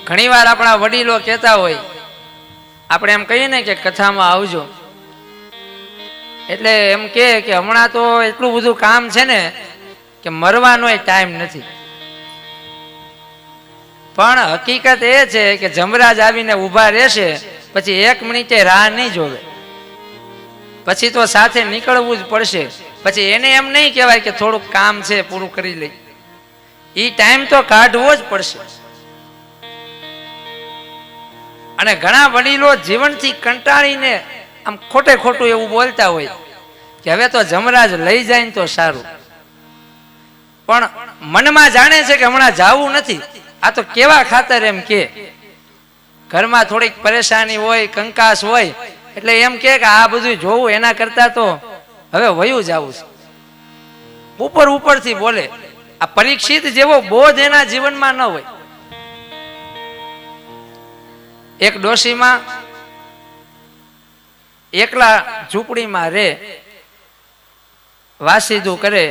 ઘણીવાર આપણા વડીલો કહેતા હોય, આપણે એમ કહીએ ને કે કથામાં આવજો, એટલે એમ કે હમણાં તો એટલું બધું કામ છે ને કે મરવાનો ટાઈમ નથી. પણ હકીકત એ છે કે જમરાજ આવીને ઊભા રહેશે પછી 1 મિનિટે રાહ નહીં જોવે, પછી તો સાથે નીકળવું જ પડશે. પછી એને એમ નહીં કહેવાય કે થોડુંક કામ છે પૂરું કરી લઈ, એ ટાઈમ તો કાઢવો જ પડશે. અને ઘણા વડીલો જીવનથી કંટાળીને આમ ખોટે ખોટું એવું બોલતા હોય કે હવે તો જમરાજ લઈ જાય ને તો સારું, પણ મનમાં જાણે છે કે હમણાં જાવું નથી. આ તો કેવા ખાતર એમ કે ઘરમાં થોડીક પરેશાની હોય, કંકાસ હોય, એટલે એમ કે આ બધું જોવું એના કરતા તો હવે વયું જવું છે. ઉપર ઉપરથી બોલે. આ પરીક્ષિત જેવો બોધ એના જીવનમાં ન હોય. એક ડોશીમાં એકલા ઝૂંપડીમાં રે, વાસીદું કરે,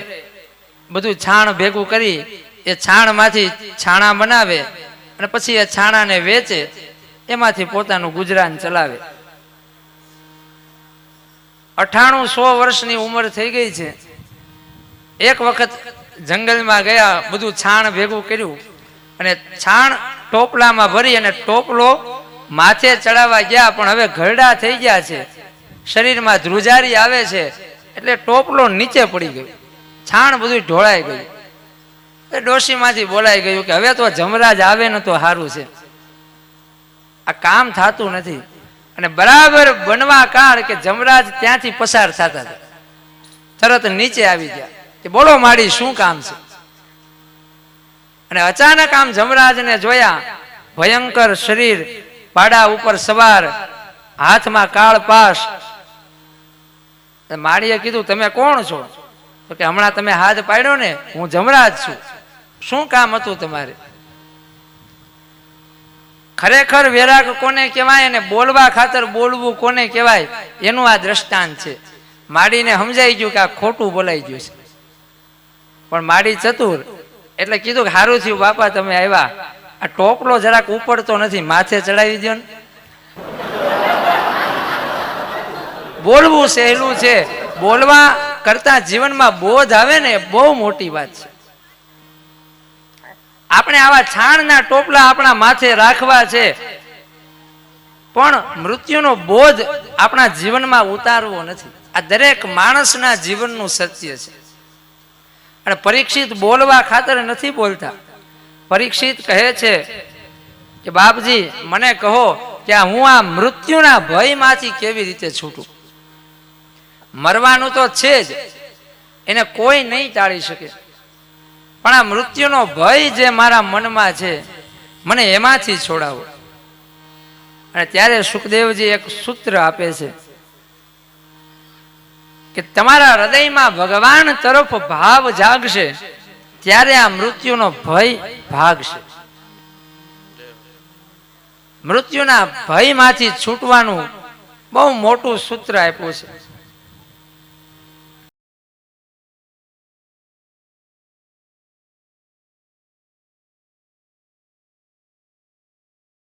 બધું છાણ ભેગું કરી એ છાણમાંથી છાણા બનાવે અને પછી એ છાણાને વેચે, એમાંથી પોતાનું ગુજરાન ચલાવે. 98-100 વર્ષની ઉંમર થઈ ગઈ છે. એક વખત જંગલમાં ગયા, બધું છાણ ભેગું કર્યું અને છાણ ટોપલામાં ભરી અને ટોપલો માથે ચડાવવા ગયા, પણ હવે ઘરડા થઈ ગયા છે, શરીરમાં ધ્રુજારી આવે છે, એટલે ટોપલો નીચે પડી ગયો, છાણ બધું ઢોળાઈ ગયું. એ ડોશીમાંથી બોલાઈ ગયું કે હવે તો જમરાજ આવે ને તો સારું છે, આ કામ થતું નથી. અને બરાબર બનવા કાળ કે જમરાજ ત્યાંથી પસાર થતા હતા, તરત નીચે આવી ગયા કે બોલો માડી શું કામ છે. અને અચાનક આમ જમરાજને જોયા, ભયંકર શરીર, પાડા ઉપર સવાર, હાથમાં કાળ પાશ. માળીએ કીધું તમે કોણ છો? તો કે હમણાં તમે હાથ પાડ્યો ને, હું જમરાજ છું, શું કામ હતું તમારે? ખરેખર વેરાગ કોને કહેવાય અને બોલવા ખાતર બોલવું કોને કહેવાય એનું આ દ્રષ્ટાંત છે. માડીને સમજાઈ ગયું કે આ ખોટું બોલાઈ ગયું છે, પણ માડી ચતુર એટલે કીધું કે સારું થયું બાપા તમે આવ્યા, આ ટોપલો જરાક ઉપડતો નથી, માથે ચડાવી દો ને. બોલવું સહેલું છે, બોલવા કરતા જીવનમાં બોધ આવે ને બહુ મોટી વાત છે. આપણે આવા છાણના ટોપલા આપણા માથે રાખવા છે, પણ મૃત્યુનો બોધ આપણા જીવનમાં ઉતારવો નથી. આ દરેક માણસના જીવનનું સત્ય છે. અને પરીક્ષિત બોલવા ખાતર નથી બોલતા. પરીક્ષિત કહે છે કે બાપજી મને કહો કે હું આ મૃત્યુના ભયમાંથી કેવી રીતે છૂટું. મરવાનું તો છે જ, એને કોઈ નહીં ટાળી શકે, પણ આ મૃત્યુનો ભય જે મારા મનમાં છે મને એમાંથી છોડાવો. અને ત્યારે સુખદેવજી એક સૂત્ર આપે છે કે તમારા હૃદયમાં ભગવાન તરફ ભાવ જાગશે ત્યારે આ મૃત્યુનો ભય ભાગશે. મૃત્યુના ભયમાંથી છૂટવાનું બહુ મોટું સૂત્ર આપ્યું છે.